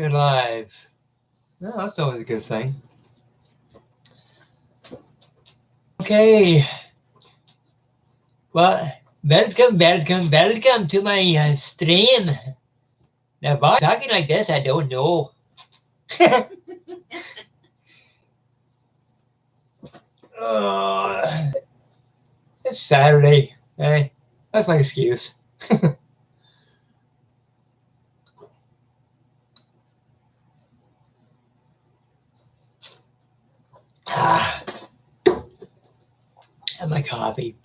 You're live. No, that's always a good thing. Okay. Well, welcome to my stream. Now, why talking like this? I don't know. It's Saturday. Hey, that's my excuse. And my coffee.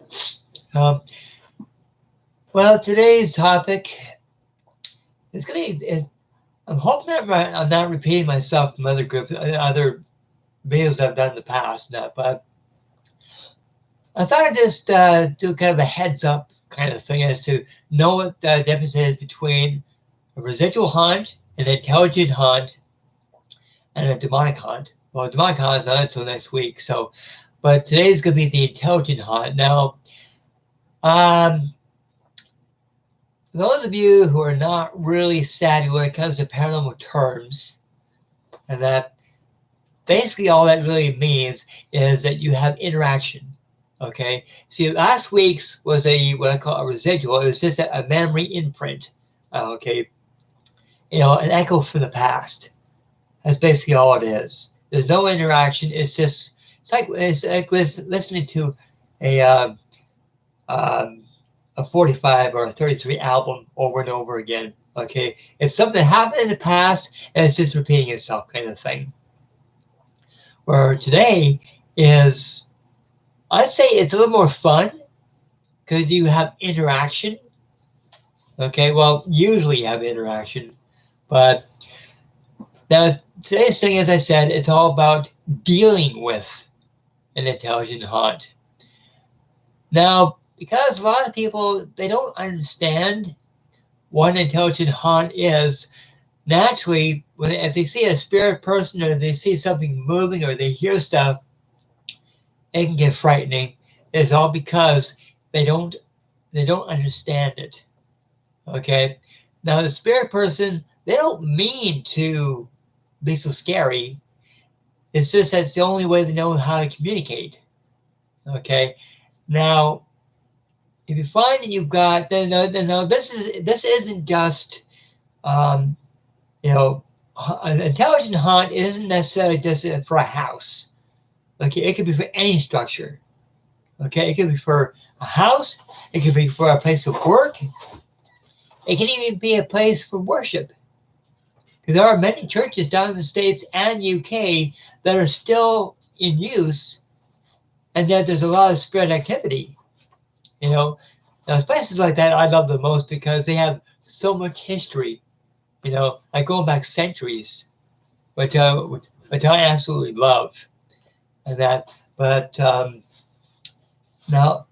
Well, today's topic is going to. I'm hoping that I'm not repeating myself from other groups, other videos I've done in the past. But I thought I'd just do kind of a heads up kind of thing as to know what the difference is between a residual haunt, an intelligent haunt, and a demonic haunt. Well, a demonic haunt is not until next week. So, but today's going to be the intelligent haunt. Now, for those of you who are not really savvy when it comes to paranormal terms, and that basically all that really means is that you have interaction. Okay, see, last week's was what I call a residual. It was just a memory imprint. Okay, an echo from the past. That's basically all it is. There's no interaction. It's like listening to a 45 or a 33 album over and over again. Okay, it's something that happened in the past and it's just repeating itself, kind of thing. Where today is, I'd say it's a little more fun because you have interaction. Okay, well, usually you have interaction, but now today's thing, as I said, it's all about dealing with an intelligent haunt. Now, because a lot of people, they don't understand what an intelligent haunt is, naturally, if they see a spirit person or they see something moving or they hear stuff, it can get frightening. It's all because they don't understand it. Okay? Now, the spirit person, they don't mean to be so scary. It's just that's the only way they know how to communicate. Okay? Now, if you find that you've got, then this isn't just, an intelligent haunt isn't necessarily just for a house. Okay, it could be for any structure. Okay, it could be for a house. It could be for a place of work. It can even be a place for worship. Because there are many churches down in the States and UK that are still in use, and that there's a lot of spirit activity. Now places like that I love the most because they have so much history. Like going back centuries, which I absolutely love. And that, but now,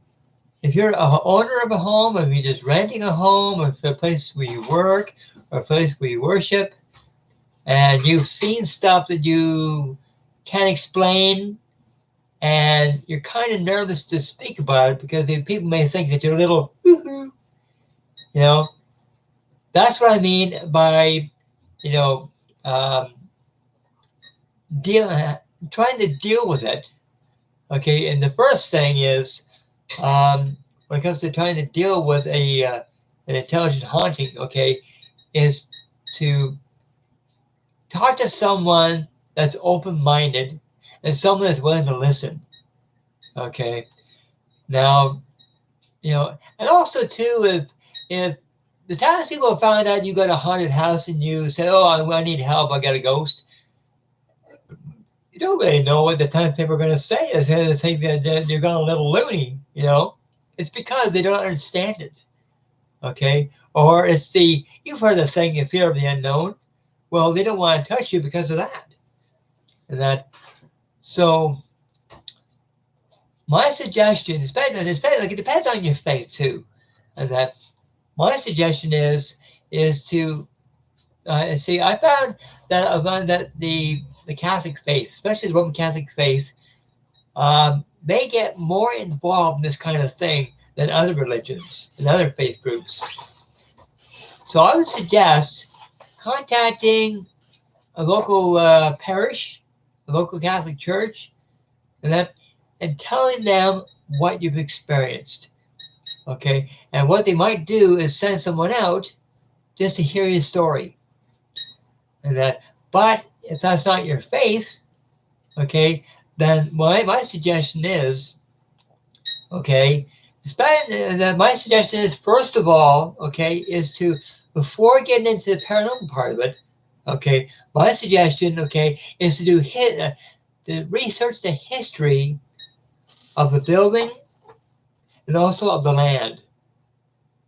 if you're an owner of a home, or if you're just renting a home, or a place where you work, or a place where you worship, and you've seen stuff that you can't explain, and you're kind of nervous to speak about it because people may think that you're a little, that's what I mean by, trying to deal with it. Okay, and the first thing is, when it comes to trying to deal with an intelligent haunting, okay, is to talk to someone that's open-minded and someone that's willing to listen. Okay, now, and also too, if the times people have found out you got a haunted house and you say, "Oh, I need help, I got a ghost," you don't really know what the times people are going to say. They think that you're going a little loony, It's because they don't understand it, okay? Or it's you've heard the thing, the fear of the unknown. Well, they don't want to touch you because of that. So my suggestion, especially like it depends on your faith too, and that my suggestion is to see. I found that the Catholic faith, especially the Roman Catholic faith, they get more involved in this kind of thing than other religions and other faith groups. So I would suggest contacting a local parish, a local Catholic church, and telling them what you've experienced. Okay, and what they might do is send someone out just to hear your story. But if that's not your faith, okay, then my suggestion is, okay, my suggestion is, first of all, okay, is to, before getting into the paranormal part of it, okay, my suggestion, okay, is to to research the history of the building and also of the land.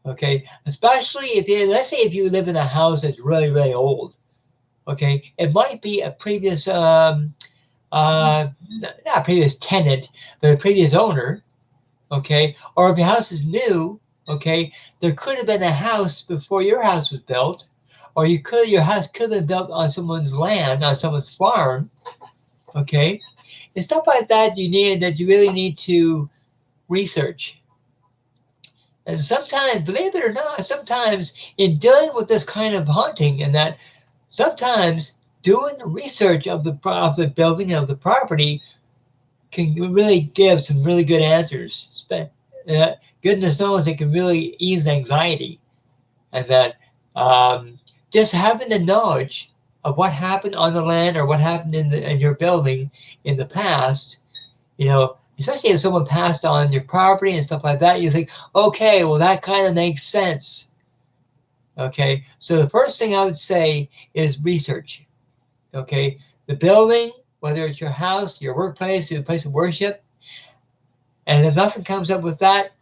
Okay, especially let's say if you live in a house that's really, really old. Okay, it might be a previous, not a previous tenant, but a previous owner. Okay, or if your house is new, okay, there could have been a house before your house was built, or your house could have been built on someone's land, on someone's farm. Okay, and stuff like that you really need to research. And sometimes, believe it or not, sometimes in dealing with this kind of haunting, and that sometimes doing the research of the building, of the property, can really give some really good answers. Goodness knows it can really ease anxiety, and that just having the knowledge of what happened on the land or what happened in your building in the past, especially if someone passed on your property and stuff like that, you think, okay, well, that kind of makes sense. Okay, so the first thing I would say is research. Okay, the building, whether it's your house, your workplace, your place of worship, and if nothing comes up with that,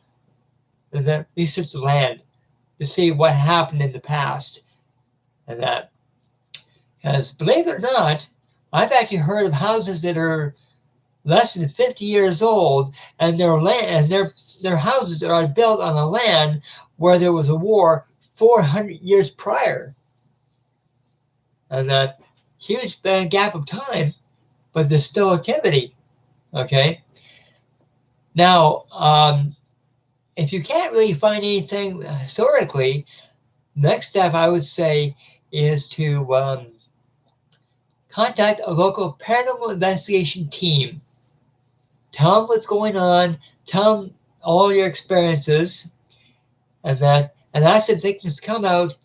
then research the land to see what happened in the past. And that, because believe it or not, I've actually heard of houses that are less than 50 years old, and their houses are built on a land where there was a war 400 years prior. And that huge gap of time, but there's still activity. Okay. Now, if you can't really find anything historically, next step I would say is to contact a local paranormal investigation team. Tell them what's going on. Tell them all your experiences, and ask if they can come out,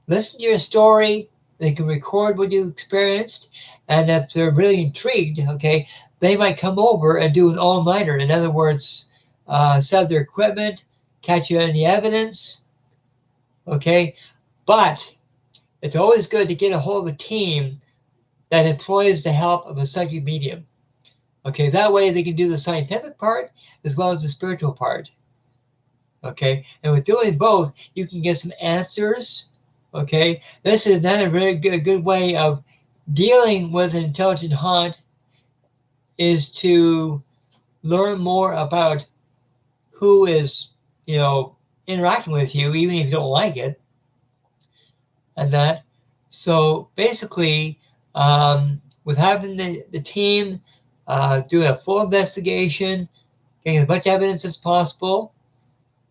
listen to your story. They can record what you experienced, and if they're really intrigued, okay, they might come over and do an all-nighter. In other words, set up their equipment, catch you any evidence, okay? But it's always good to get a hold of a team that employs the help of a psychic medium. Okay, that way they can do the scientific part as well as the spiritual part. Okay, and with doing both, you can get some answers. Okay, this is another very good way of dealing with an intelligent haunt, is to learn more about who is, interacting with you, even if you don't like it. And that, so basically, with having the team do a full investigation, getting as much evidence as possible,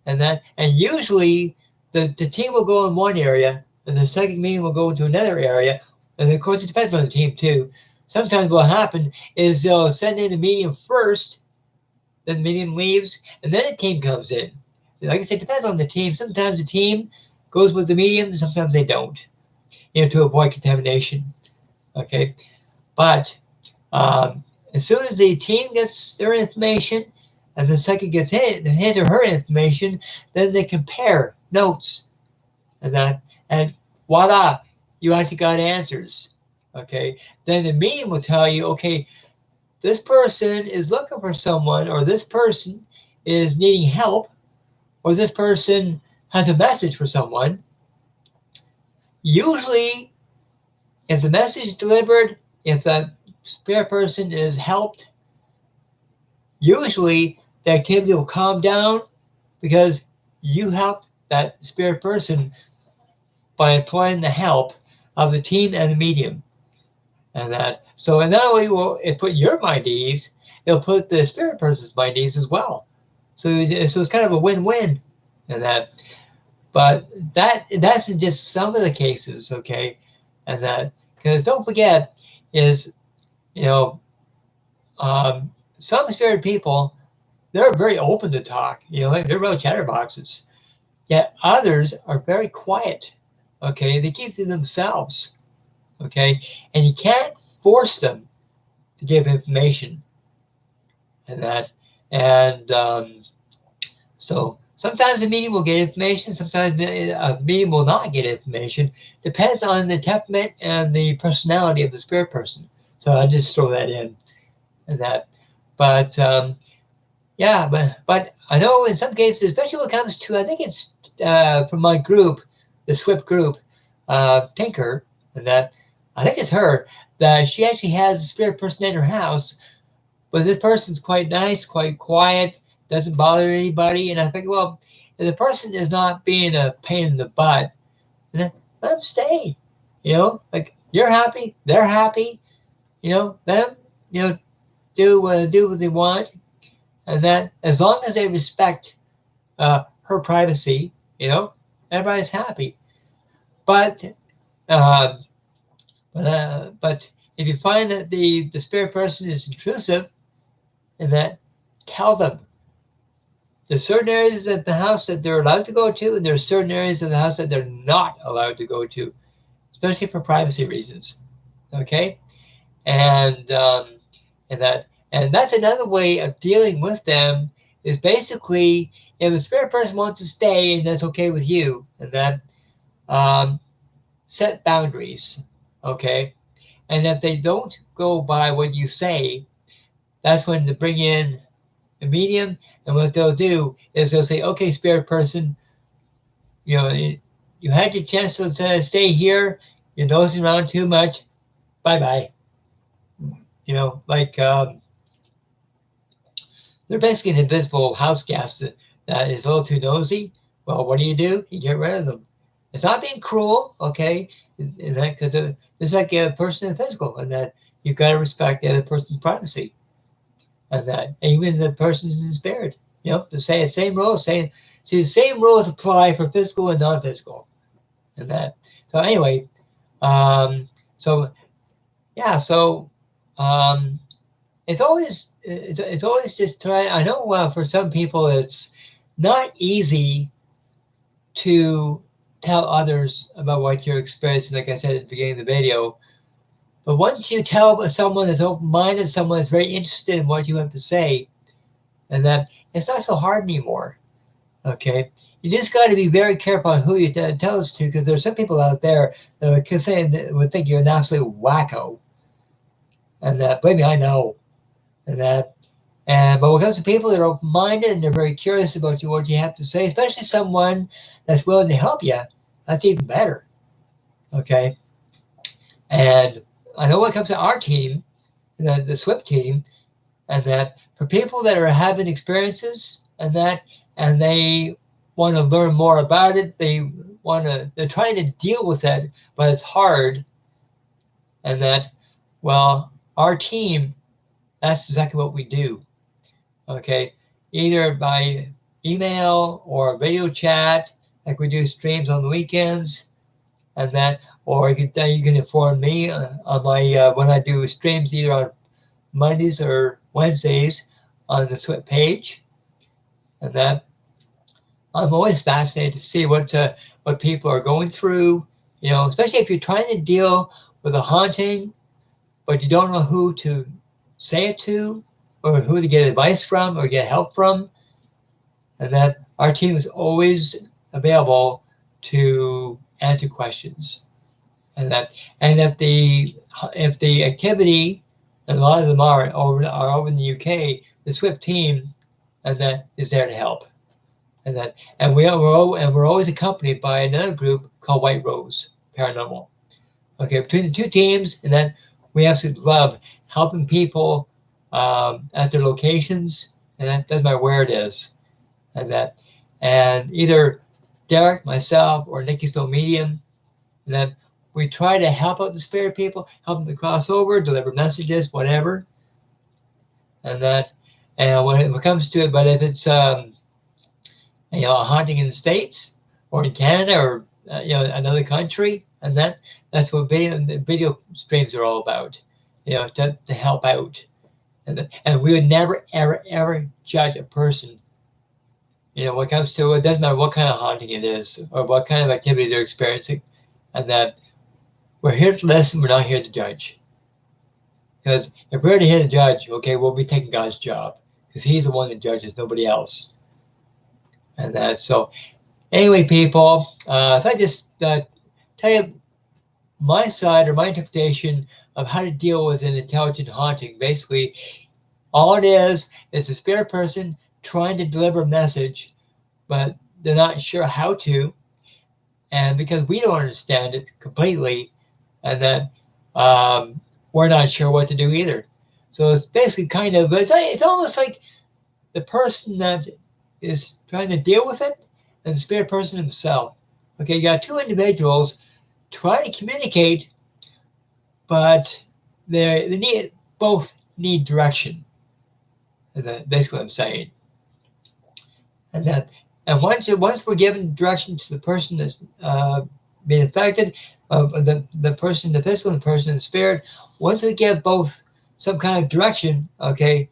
and usually the team will go in one area, and the psychic medium will go into another area, and of course it depends on the team too. Sometimes what will happen is they'll send in the medium first, then the medium leaves, and then the team comes in. Like I said, it depends on the team. Sometimes the team goes with the medium, and sometimes they don't, to avoid contamination. Okay, but as soon as the team gets their information and the psychic gets his or her information, then they compare notes, and voila, you actually got answers. Okay, then the medium will tell you, okay, this person is looking for someone, or this person is needing help, or this person has a message for someone. Usually, if the message is delivered, if that spirit person is helped, usually the activity will calm down because you helped that spirit person by employing the help of the team and the medium. And not only will it put your mind at ease, it'll put the spirit person's mind at ease as well. So it's kind of a win-win. But that's just some of the cases, okay? And Because don't forget, is, you know, some spirit people, they're very open to talk. You know, they're real chatterboxes. Yet others are very quiet. Okay, they keep to themselves. Okay, and you can't force them to give information, and that, and so sometimes a medium will get information, sometimes a medium will not get information. Depends on the temperament and the personality of the spirit person. So I just throw that in, and that, but yeah, but I know in some cases, especially when it comes to, I think it's from my group, the SWYPT group, Tinker, and that, I think it's her, that she actually has a spirit person in her house, but this person's quite nice, quite quiet, doesn't bother anybody. And I think, well, if the person is not being a pain in the butt, then let them stay. You know, like, you're happy, they're happy. You know, let them, you know, do what they want, and that, as long as they respect her privacy, you know, everybody's happy. But uh, but if you find that the spirit person is intrusive, and that, tell them. There's certain areas of the house that they're allowed to go to, and there's certain areas of the house that they're not allowed to go to, especially for privacy reasons. Okay, and that, and that's another way of dealing with them, is basically, if the spirit person wants to stay and that's okay with you, and that, set boundaries. Okay, and if they don't go by what you say, that's when to bring in a medium, and what they'll do is they'll say, okay, spirit person, you know, you had your chance to stay here, you're nosing around too much, bye-bye. You know, like, they're basically an invisible house guest that is a little too nosy. Well, what do? You get rid of them. It's not being cruel, okay? Because it's like a person in physical, and that you've got to respect the other person's privacy, and that, and even the person's in spirit. You know, to say the same rules, the same rules apply for physical and non-physical, and that. So anyway, so yeah, so it's always just trying. I know for some people it's not easy to tell others about what you're experiencing, like I said at the beginning of the video. But once you tell someone that's open-minded, someone that's very interested in what you have to say, and that, it's not so hard anymore. Okay, you just got to be very careful on who you tell this to, because there's some people out there that would think you're an absolute wacko, and that, believe me, I know, and that. But when it comes to people that are open-minded and they're very curious about what you have to say, especially someone that's willing to help you, that's even better. Okay, and I know when it comes to our team, the SWYPT team, and that, for people that are having experiences and that, and they want to learn more about it, they're trying to deal with it, but it's hard, and that, well, our team, that's exactly what we do. Okay, either by email or video chat, like we do streams on the weekends, and that, or you can inform me on my when I do streams either on Mondays or Wednesdays on the SWYPT page, and that. I'm always fascinated to see what people are going through, you know, especially if you're trying to deal with a haunting, but you don't know who to say it to, or who to get advice from or get help from, and that our team is always available to answer questions, and that, and if the activity, and a lot of them are over in the UK, the SWYPT team, and that is there to help, and that, and we're always accompanied by another group called White Rose Paranormal. Okay, between the two teams, and then we absolutely love helping people at their locations, and that doesn't matter where it is, and that, and either Derek, myself, or Nikki Stone Medium, and then we try to help out the spirit people, help them to cross over, deliver messages, whatever, and that, and when it comes to it, but if it's a haunting in the States or in Canada or another country, And that's what video streams are all about, to help out. And we would never, ever, ever judge a person, when it comes to, it doesn't matter what kind of haunting it is or what kind of activity they're experiencing. And that we're here to listen, we're not here to judge. Because if we're here to judge, okay, we'll be taking God's job. Because he's the one that judges, nobody else. And so, anyway, people, if I just tell you my side or my interpretation of how to deal with an intelligent haunting. Basically, all it is a spirit person trying to deliver a message, but they're not sure how to. And because we don't understand it completely, and then we're not sure what to do either. So it's basically kind of, it's almost like the person that is trying to deal with it and the spirit person himself. Okay, you got two individuals trying to communicate, but they both need direction. And that's basically what I'm saying. And once we're given direction to the person that's being affected, the person, the physical, and the person, the spirit, once we give both some kind of direction, okay,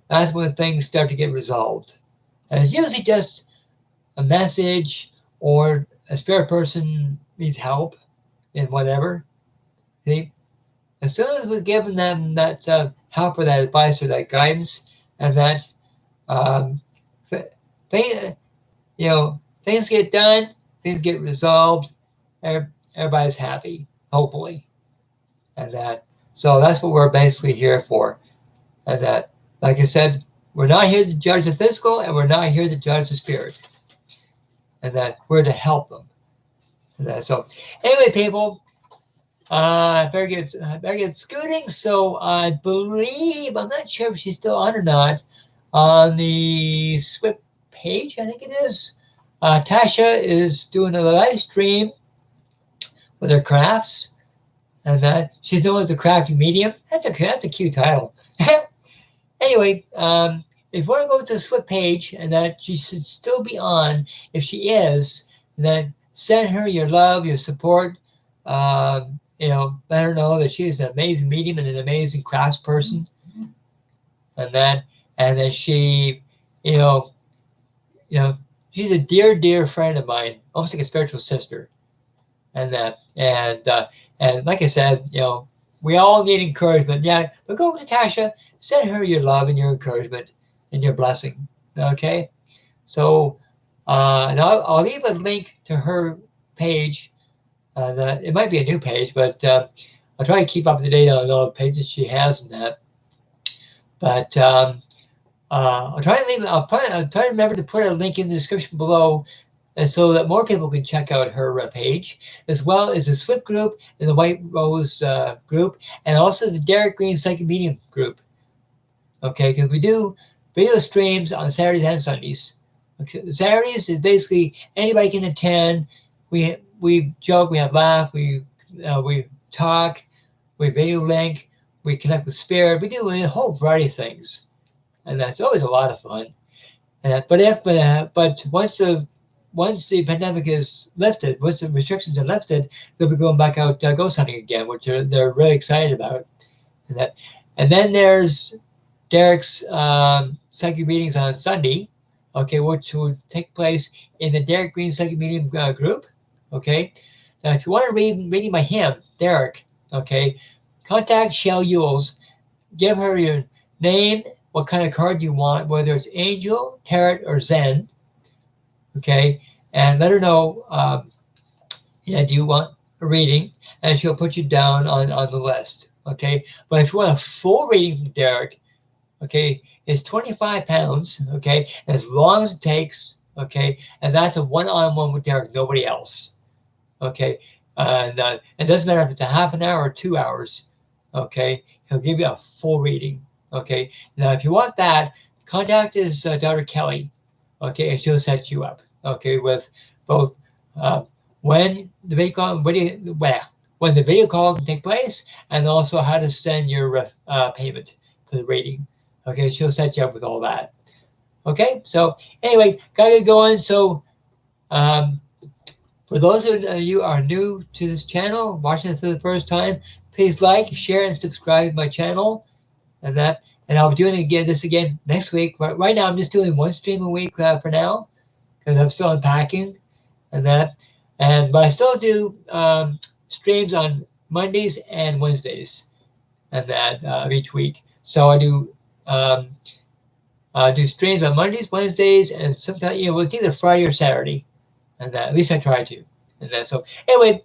that's when things start to get resolved. And it's usually just a message or a spirit person needs help in whatever. See, as soon as we're giving them that help or that advice or that guidance, and that things get done, things get resolved, everybody's happy, hopefully. And so that's what we're basically here for. And that, like I said, we're not here to judge the physical, and we're not here to judge the spirit. And that we're to help them. And so, anyway, people, I better get scooting. So I believe, I'm not sure if she's still on or not, on the SWYPT page, I think it is. Tasha is doing a live stream with her crafts, and that she's known as a crafting medium. That's a cute title. Anyway, if you want to go to the SWYPT page, and that she should still be on, if she is, then send her your love, your support. Let her know that she is an amazing medium and an amazing crafts person, and that she, she's a dear, dear friend of mine, almost like a spiritual sister, and like I said, we all need encouragement. Yeah, but go over to Tasha, send her your love and your encouragement and your blessing. Okay, so and I'll leave a link to her page. It might be a new page, but I'll try to keep up to date on all the pages she has in that. But I'll try to remember to put a link in the description below, and so that more people can check out her page, as well as the SWYPT group and the White Rose group, and also the Derek Green Psychic Medium group. Okay, because we do video streams on Saturdays and Sundays. Okay, Saturdays is basically anybody can attend. We joke, we have laugh, we talk, we video link, we connect with spirit. We do a whole variety of things, and that's always a lot of fun. But once the pandemic is lifted, once the restrictions are lifted, they'll be going back out ghost hunting again, which they're really excited about. And then there's Derek's psychic readings on Sunday, okay, which will take place in the Derek Green Psychic Medium group. Okay, now if you want to reading by him, Derek, okay, contact Shell Yules, give her your name, what kind of card you want, whether it's Angel, Tarot, or Zen, okay, and let her know, do you want a reading, and she'll put you down on the list, okay. But if you want a full reading from Derek, okay, it's £25, okay, as long as it takes, okay, and that's a one-on-one with Derek, nobody else. Okay, and it doesn't matter if it's a half an hour or 2 hours. Okay, he'll give you a full reading. Okay, now if you want that, contact his daughter Kelly. Okay, and she'll set you up. Okay, with both when the video call can take place, and also how to send your payment for the reading. Okay, she'll set you up with all that. Okay, so anyway, gotta get going. So. For those of you are new to this channel, watching it for the first time, please like, share, and subscribe to my channel. And I'll be doing this again next week. Right now, I'm just doing one stream a week for now, because I'm still unpacking but I still do streams on Mondays and Wednesdays, of each week. So I do streams on Mondays, Wednesdays, and sometimes it's either Friday or Saturday, at least I try to. So anyway,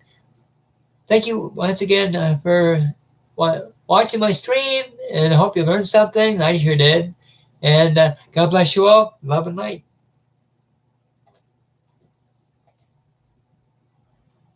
thank you once again for watching my stream, and I hope you learned something. I sure did. And God bless you all. Love and light.